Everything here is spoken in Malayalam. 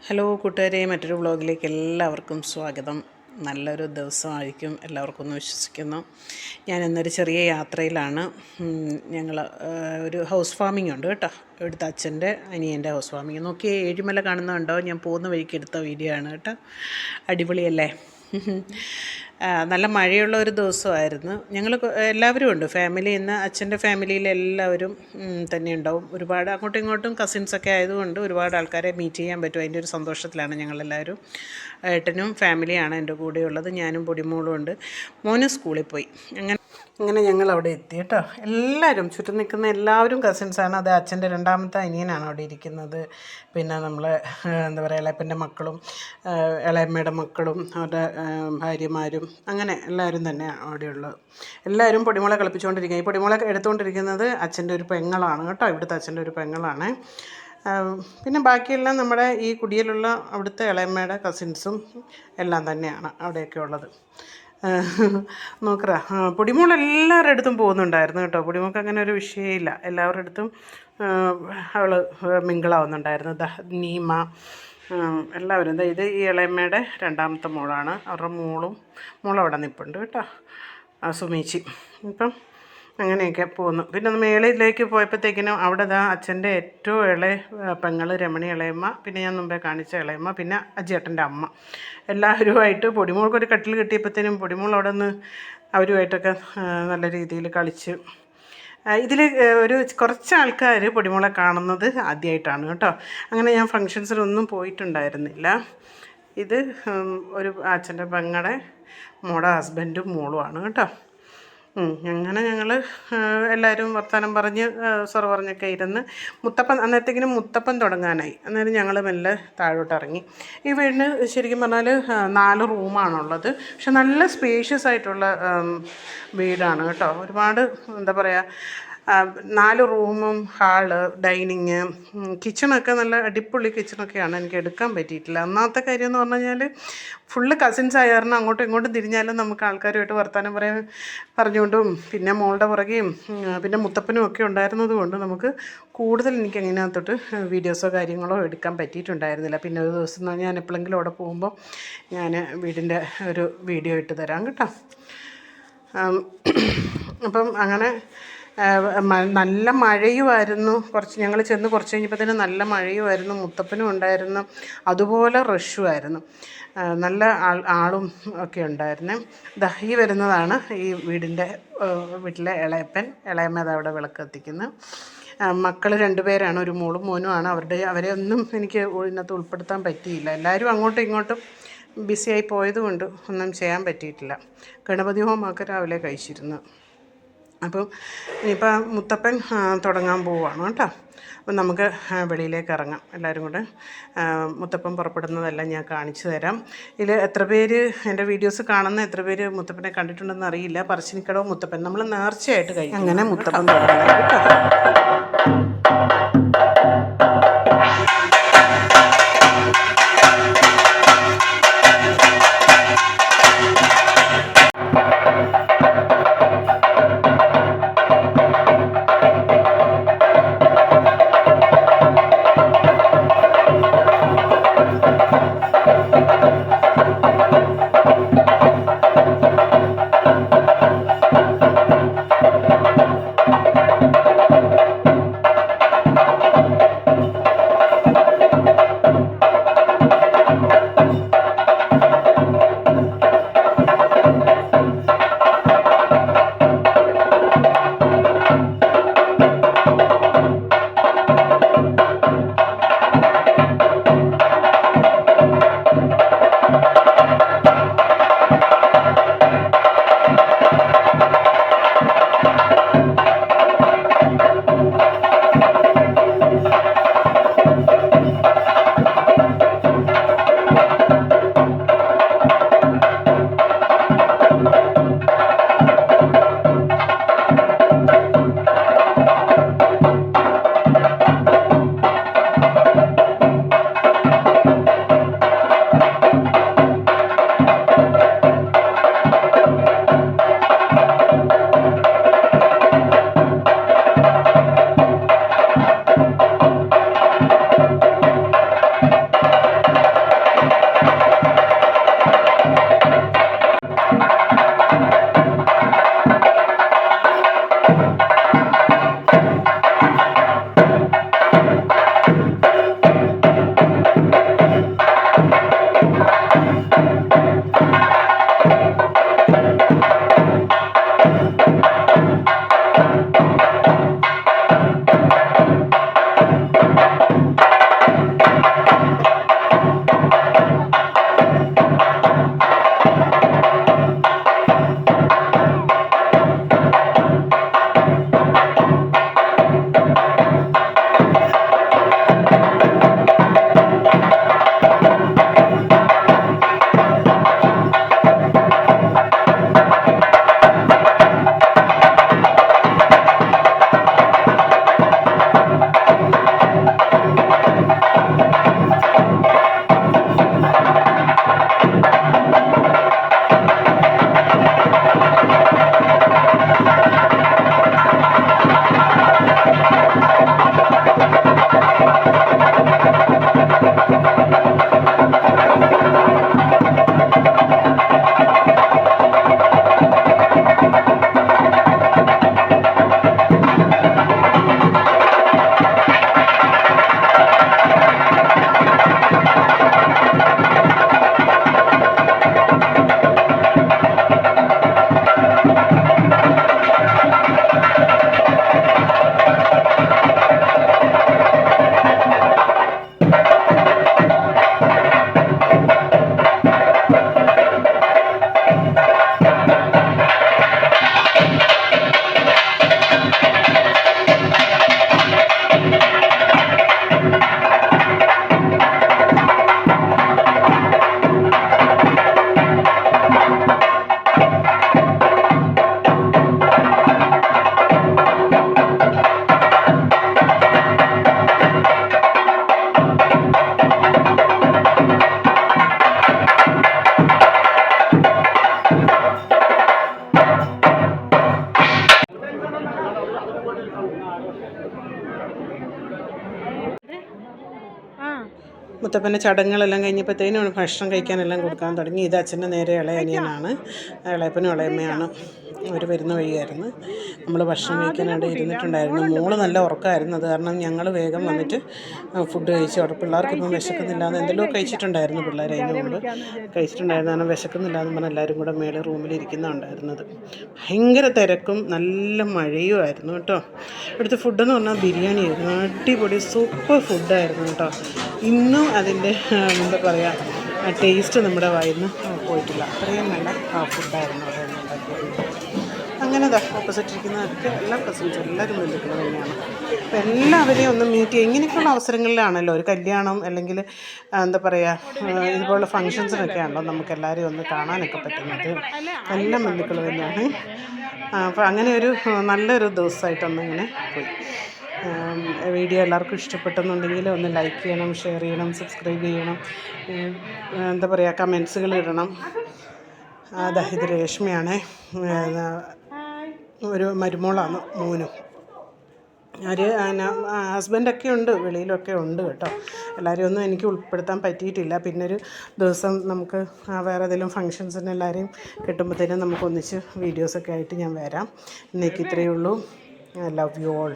ഹലോ കൂട്ടുകാരെ, മറ്റൊരു വ്ളോഗിലേക്ക് എല്ലാവർക്കും സ്വാഗതം. നല്ലൊരു ദിവസമായിരിക്കും എല്ലാവർക്കും എന്ന് വിശ്വസിക്കുന്നു. ഞാൻ ഇന്നൊരു ചെറിയ യാത്രയിലാണ്. ഞങ്ങൾ ഒരു ഹൗസ് വാമിംഗ് ഉണ്ട് കേട്ടോ. ഇവിടുത്തെ അച്ഛൻ്റെ അനിയൻ്റെ ഹൗസ് വാമിംഗ്. നോക്കി ഏഴിമല കാണുന്നുണ്ടോ? ഞാൻ പോകുന്ന വഴിക്ക് എടുത്ത വീഡിയോ ആണ് കേട്ടോ. അടിപൊളിയല്ലേ? നല്ല മഴയുള്ള ഒരു ദിവസമായിരുന്നു. ഞങ്ങൾ എല്ലാവരും ഉണ്ട്, ഫാമിലിയിൽ നിന്ന് അച്ഛൻ്റെ ഫാമിലിയിൽ എല്ലാവരും തന്നെ ഉണ്ടാവും. ഒരുപാട് അങ്ങോട്ടും ഇങ്ങോട്ടും കസിൻസൊക്കെ ആയതുകൊണ്ട് ഒരുപാട് ആൾക്കാരെ മീറ്റ് ചെയ്യാൻ പറ്റും. അതിൻ്റെ ഒരു സന്തോഷത്തിലാണ് ഞങ്ങളെല്ലാവരും. ഏട്ടനും ഫാമിലിയാണ് എൻ്റെ കൂടെയുള്ളത്. ഞാനും പൊടിമോളും ഉണ്ട്. മോനും സ്കൂളിൽ പോയി. അങ്ങനെ ഞങ്ങൾ അവിടെ എത്തി കേട്ടോ. എല്ലാവരും ചുറ്റും നിൽക്കുന്ന എല്ലാവരും കസിൻസാണ്. അത് അച്ഛൻ്റെ രണ്ടാമത്തെ അനിയനാണ് അവിടെ ഇരിക്കുന്നത്. പിന്നെ നമ്മളെ എന്താ പറയുക, ഇളയപ്പൻ്റെ മക്കളും ഇളയമ്മയുടെ മക്കളും അവരുടെ ഭാര്യമാരും അങ്ങനെ എല്ലാവരും തന്നെ അവിടെയുള്ളത്. എല്ലാവരും പൊടിമുളക് കളിപ്പിച്ചുകൊണ്ടിരിക്കുക. ഈ പൊടിമുളക് എടുത്തുകൊണ്ടിരിക്കുന്നത് അച്ഛൻ്റെ ഒരു പെങ്ങളാണ് കേട്ടോ. ഇവിടുത്തെ അച്ഛൻ്റെ ഒരു പെങ്ങളാണ്. പിന്നെ ബാക്കിയെല്ലാം നമ്മുടെ ഈ കുടിയിലുള്ള അവിടുത്തെ ഇളയമ്മയുടെ കസിൻസും എല്ലാം തന്നെയാണ് അവിടെയൊക്കെ ഉള്ളത്. നോക്കറാ, പൊടിമോൾ എല്ലാവരുടെ അടുത്തും പോകുന്നുണ്ടായിരുന്നു കേട്ടോ. പൊടിമോൾക്ക് അങ്ങനെ ഒരു വിഷയമില്ല. എല്ലാവരുടെ അടുത്തും അവൾ മിങ്കിളാവുന്നുണ്ടായിരുന്നു. നീമ എല്ലാവരും. ഇത് ഈ ഇളയമ്മയുടെ രണ്ടാമത്തെ മോളാണ്. അവരുടെ മോളവിടെ നിൽപ്പുണ്ട് കേട്ടോ, സുമേച്ചി. ഇപ്പം അങ്ങനെയൊക്കെ പോകുന്നു. പിന്നെ മേളിലേക്ക് പോയപ്പോഴത്തേക്കിനും അവിടെ അച്ഛൻ്റെ ഏറ്റവും ഇളയ പെങ്ങൾ രമണി ഇളയമ്മ, പിന്നെ ഞാൻ മുമ്പേ കാണിച്ച ഇളയമ്മ, പിന്നെ അജിയേട്ടൻ്റെ അമ്മ, എല്ലാവരുമായിട്ട് പൊടിമോൾക്കൊരു കട്ടിൽ കിട്ടിയപ്പോഴത്തേനും പൊടിമോൾ അവിടെ നിന്ന് അവരുമായിട്ടൊക്കെ നല്ല രീതിയിൽ കളിച്ച്. ഇതിൽ കുറച്ച് ആൾക്കാർ പൊടിമോളെ കാണുന്നത് ആദ്യമായിട്ടാണ് കേട്ടോ. അങ്ങനെ ഞാൻ ഫങ്ഷൻസിലൊന്നും പോയിട്ടുണ്ടായിരുന്നില്ല. ഇത് ഒരു അച്ഛൻ്റെ പെങ്ങളുടെ മോളുടെ ഹസ്ബൻഡും മോളുമാണ് കേട്ടോ. അങ്ങനെ ഞങ്ങൾ എല്ലാവരും വർത്തമാനം പറഞ്ഞ് സൊറ പറഞ്ഞൊക്കെ ഇരുന്ന് അന്നേരത്തേക്കിനും മുത്തപ്പൻ തുടങ്ങാനായി. അന്നേരം ഞങ്ങൾ മെല്ലെ താഴോട്ട് ഇറങ്ങി. ഈ വീടിന് ശരിക്കും പറഞ്ഞാൽ 4 റൂമാണുള്ളത്. പക്ഷെ നല്ല സ്പേഷ്യസ് ആയിട്ടുള്ള വീടാണ് കേട്ടോ. ഒരുപാട് എന്താ പറയുക, 4 റൂമും ഹാള്, ഡൈനിങ്, കിച്ചണൊക്കെ നല്ല അടിപൊളി കിച്ചണൊക്കെയാണ്. എനിക്ക് എടുക്കാൻ പറ്റിയിട്ടില്ല. ഒന്നാമത്തെ കാര്യം എന്ന് പറഞ്ഞു കഴിഞ്ഞാൽ ഫുള്ള് കസിൻസ് ആയ കാരണം അങ്ങോട്ടും ഇങ്ങോട്ടും തിരിഞ്ഞാലും നമുക്ക് ആൾക്കാരുമായിട്ട് വർത്തമാനം പറഞ്ഞുകൊണ്ടും പിന്നെ മോളുടെ പുറകെയും പിന്നെ മുത്തപ്പനും ഒക്കെ ഉണ്ടായിരുന്നത് കൊണ്ട് നമുക്ക് കൂടുതൽ എനിക്ക് അതിനകത്തോട്ട് വീഡിയോസോ കാര്യങ്ങളോ എടുക്കാൻ പറ്റിയിട്ടുണ്ടായിരുന്നില്ല. പിന്നെ ഒരു ദിവസം ഞാൻ എപ്പോഴെങ്കിലും അവിടെ പോകുമ്പോൾ ഞാൻ വീടിൻ്റെ ഒരു വീഡിയോ ഇട്ട് തരാം കേട്ടോ. അപ്പം അങ്ങനെ നല്ല മഴയുമായിരുന്നു. ഞങ്ങൾ ചെന്ന് കുറച്ച് കഴിഞ്ഞപ്പോൾ നല്ല മഴയുമായിരുന്നു. മുത്തപ്പനും ഉണ്ടായിരുന്നു, അതുപോലെ റഷുമായിരുന്നു. നല്ല ആളും ഒക്കെ ഉണ്ടായിരുന്നു. ഈ വരുന്നതാണ് ഈ വീട്ടിലെ ഇളയമ്മ അവിടെ വിളക്ക് കത്തിക്കുന്നു. മക്കൾ 2 പേരാണ്, ഒരു മോളും മോനുമാണ്. അവരെ ഒന്നും എനിക്ക് ഇതിനകത്ത് ഉൾപ്പെടുത്താൻ പറ്റിയില്ല. എല്ലാവരും അങ്ങോട്ടും ഇങ്ങോട്ടും ബിസിയായി പോയതുകൊണ്ട് ഒന്നും ചെയ്യാൻ പറ്റിയിട്ടില്ല. ഗണപതി ഹോമമൊക്കെ രാവിലെ കഴിച്ചിരുന്നു. അപ്പം ഇനിയിപ്പോൾ മുത്തപ്പൻ തുടങ്ങാൻ പോവുകയാണ് കേട്ടോ. അപ്പം നമുക്ക് വെളിയിലേക്ക് ഇറങ്ങാം എല്ലാവരും കൂടെ. മുത്തപ്പൻ പുറപ്പെടുന്നതെല്ലാം ഞാൻ കാണിച്ചു തരാം. ഇതിൽ എത്ര പേര് എൻ്റെ വീഡിയോസ് കാണുന്ന എത്ര പേര് മുത്തപ്പനെ കണ്ടിട്ടുണ്ടെന്ന് അറിയില്ല. പറശ്ശിനിക്കടവ് മുത്തപ്പൻ നമ്മൾ നേർച്ചയായിട്ട് കഴിയും. അങ്ങനെ മുത്തപ്പൻ തുടങ്ങുന്നത് കേട്ടോ. മുത്തപ്പൻ്റെ ചടങ്ങുകളെല്ലാം കഴിഞ്ഞപ്പോഴത്തേനും ഭക്ഷണം കഴിക്കാനെല്ലാം കൊടുക്കാൻ തുടങ്ങി. ഇത് അച്ഛൻ്റെ നേരെ ഇളയ അനിയനാണ്, ഇളയപ്പനും ഇളയമ്മയാണ്. അവർ വരുന്ന വഴിയായിരുന്നു. നമ്മൾ ഭക്ഷണം കഴിക്കാനായിട്ട് ഇരുന്നിട്ടുണ്ടായിരുന്നു. മോള് നല്ല ഉറക്കമായിരുന്നു. അത് കാരണം ഞങ്ങൾ വേഗം വന്നിട്ട് ഫുഡ് കഴിച്ചു. അവിടെ പിള്ളേർക്കൊന്നും വിശക്കുന്നില്ലാന്ന് എന്തെല്ലോ കഴിച്ചിട്ടുണ്ടായിരുന്നു. പിള്ളേർ അതിൻ്റെ മുമ്പ് കഴിച്ചിട്ടുണ്ടായിരുന്നു. കാരണം വിശക്കുന്നില്ലാന്ന് പറഞ്ഞാൽ എല്ലാവരും കൂടെ മേളിൽ റൂമിലിരിക്കുന്നുണ്ടായിരുന്നത്. ഭയങ്കര തിരക്കും നല്ല മഴയുമായിരുന്നു കേട്ടോ. ഇവിടുത്തെ ഫുഡെന്ന് പറഞ്ഞാൽ ബിരിയാണി ആയിരുന്നു. അടിപൊളി സൂപ്പർ ഫുഡായിരുന്നു കേട്ടോ. ഇന്നും അതിൻ്റെ എന്താ പറയുക ടേസ്റ്റ് നമ്മുടെ വായിൽ നിന്ന് പോയിട്ടില്ല. അത്രയും നല്ല ഫുഡായിരുന്നു അവിടെ ഉണ്ടാക്കിയത്. അങ്ങനെ ഓപ്പോസിറ്റ് ഇരിക്കുന്നതൊക്കെ എല്ലാ കസിൻസും എല്ലാവരും ബന്ധുക്കൾ തന്നെയാണ്. അപ്പോൾ എല്ലാവരെയും ഒന്ന് മീറ്റ് ചെയ്യുക. ഇങ്ങനെയൊക്കെയുള്ള അവസരങ്ങളിലാണല്ലോ ഒരു കല്യാണം അല്ലെങ്കിൽ എന്താ പറയുക ഇതുപോലുള്ള ഫങ്ഷൻസിനൊക്കെ ആണല്ലോ നമുക്ക് എല്ലാവരെയും ഒന്ന് കാണാനൊക്കെ പറ്റുന്നത്. എല്ലാ ബന്ധുക്കൾ തന്നെയാണ്. അപ്പോൾ അങ്ങനെ ഒരു നല്ലൊരു ദിവസമായിട്ടൊന്നും ഇങ്ങനെ പോയി. വീഡിയോ എല്ലാവർക്കും ഇഷ്ടപ്പെട്ടെന്നുണ്ടെങ്കിൽ ഒന്ന് ലൈക്ക് ചെയ്യണം, ഷെയർ ചെയ്യണം, സബ്സ്ക്രൈബ് ചെയ്യണം, എന്താ പറയുക കമൻസുകൾ ഇടണം. ഇത് രേഷ്മയാണ്, ഒരു മരുമോളാണ് മോനും. ഹസ്ബൻഡൊക്കെ ഉണ്ട്, വെളിയിലൊക്കെ ഉണ്ട് കേട്ടോ. എല്ലാവരെയും ഒന്നും എനിക്ക് ഉൾപ്പെടുത്താൻ പറ്റിയിട്ടില്ല. പിന്നൊരു ദിവസം നമുക്ക് വേറെ ഏതെങ്കിലും ഫങ്ഷൻസിന് എല്ലാവരെയും കിട്ടുമ്പോഴത്തേനും നമുക്ക് ഒന്നിച്ച് വീഡിയോസൊക്കെ ആയിട്ട് ഞാൻ വരാം. ഇന്നേക്ക് ഇത്രയേ ഉള്ളൂ. I love you all.